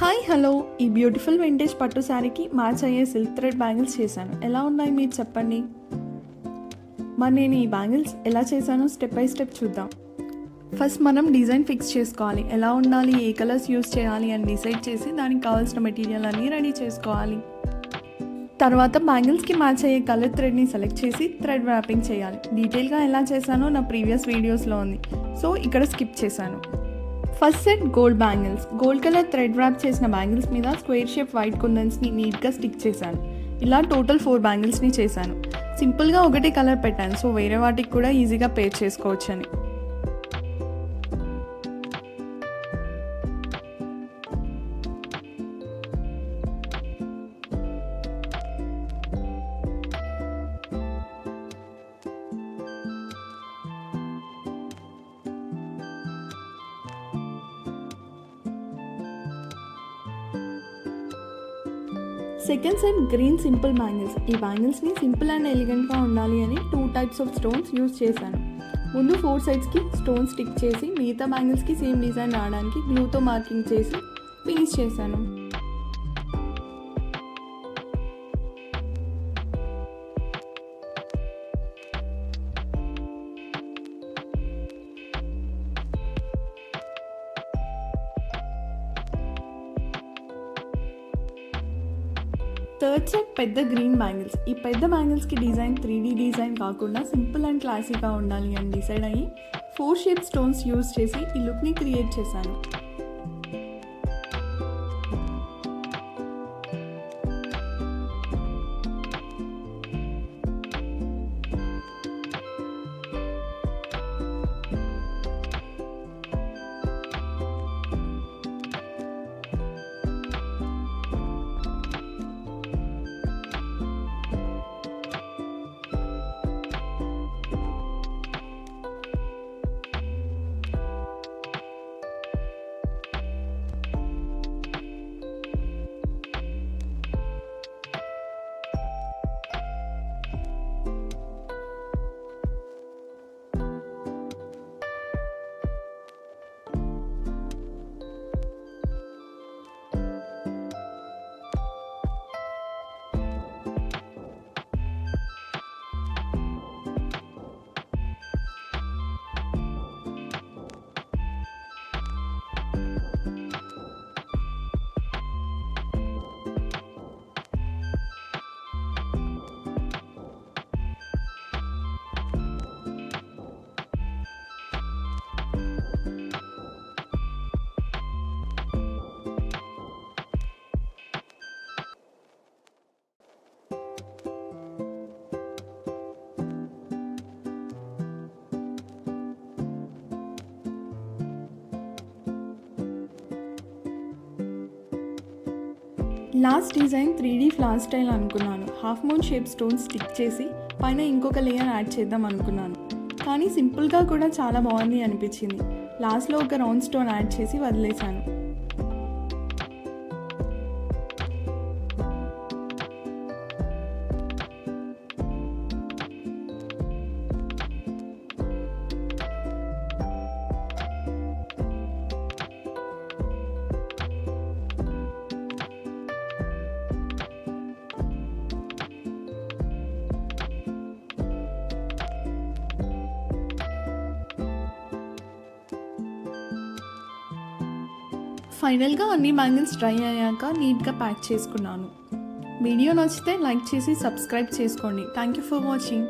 Hi hello ఈ beautiful vintage పట్టు శారీకి మ్యాచ్ అయ్యే సిల్క్ థ్రెడ్ బ్యాంగిల్స్ చేశాను. ఎలా ఉన్నాయి మీరు చెప్పండి. మరి నేను ఈ బ్యాంగిల్స్ ఎలా చేశానో స్టెప్ బై స్టెప్ చూద్దాం. ఫస్ట్ మనం డిజైన్ ఫిక్స్ చేసుకోవాలి. ఎలా ఉండాలి, ఏ కలర్స్ యూస్ చేయాలి అని డిసైడ్ చేసి దానికి కావాల్సిన మెటీరియల్ అన్నీ రెడీ చేసుకోవాలి. తర్వాత బ్యాంగిల్స్కి మ్యాచ్ అయ్యే కలర్ థ్రెడ్ని సెలెక్ట్ చేసి థ్రెడ్ ర్యాపింగ్ చేయాలి. డీటెయిల్గా ఎలా చేశానో నా ప్రీవియస్ వీడియోస్లో ఉంది, సో ఇక్కడ స్కిప్ చేశాను. First set gold bangles. Gold colour thread wrap చేసిన బ్యాంగిల్స్ మీద స్క్వేర్ షేప్ వైట్ కుందన్స్ని నీట్గా స్టిక్ చేశాను. ఇలా టోటల్ 4 బ్యాంగిల్స్ని చేశాను. సింపుల్గా ఒకటే కలర్ పెట్టాను, సో వేరే వాటికి కూడా ఈజీగా పేర్ చేసుకోవచ్చని. Second set green simple bangles. ఈ బ్యాంగిల్స్ని సింపుల్ అండ్ ఎలిగెంట్గా ఉండాలి అని 2 టైప్స్ ఆఫ్ స్టోన్స్ యూజ్ చేశాను. ముందు 4 సైడ్స్కి స్టోన్ స్టిక్ చేసి మిగతా బ్యాంగిల్స్కి సేమ్ డిజైన్ రావడానికి గ్లూతో మార్కింగ్ చేసి ఫినిష్ చేశాను. థర్డ్ సెట్ పెద్ద గ్రీన్ బ్యాంగిల్స్. ఈ పెద్ద బ్యాంగిల్స్కి డిజైన్ 3D డిజైన్ కాకుండా సింపుల్ అండ్ క్లాసీగా ఉండాలి అని డిసైడ్ అయ్యి 4 షేప్ స్టోన్స్ యూజ్ చేసి ఈ లుక్ని క్రియేట్ చేశాను. Last design 3D flower style అనుకున్నాను. Half moon shape stone stick చేసి పైన ఇంకొక లేయర్ యాడ్ చేద్దాం అనుకున్నాను, కానీ సింపుల్గా కూడా చాలా బాగుంది అనిపించింది. లాస్ట్లో ఒక రౌండ్ స్టోన్ యాడ్ చేసి వదిలేశాను. ఫైనల్గా అన్ని బ్యాంగిల్స్ డ్రై అయ్యాక నీట్గా ప్యాక్ చేసుకున్నాను. వీడియో నచ్చితే లైక్ చేసి సబ్స్క్రైబ్ చేసుకోండి. Thank you for watching.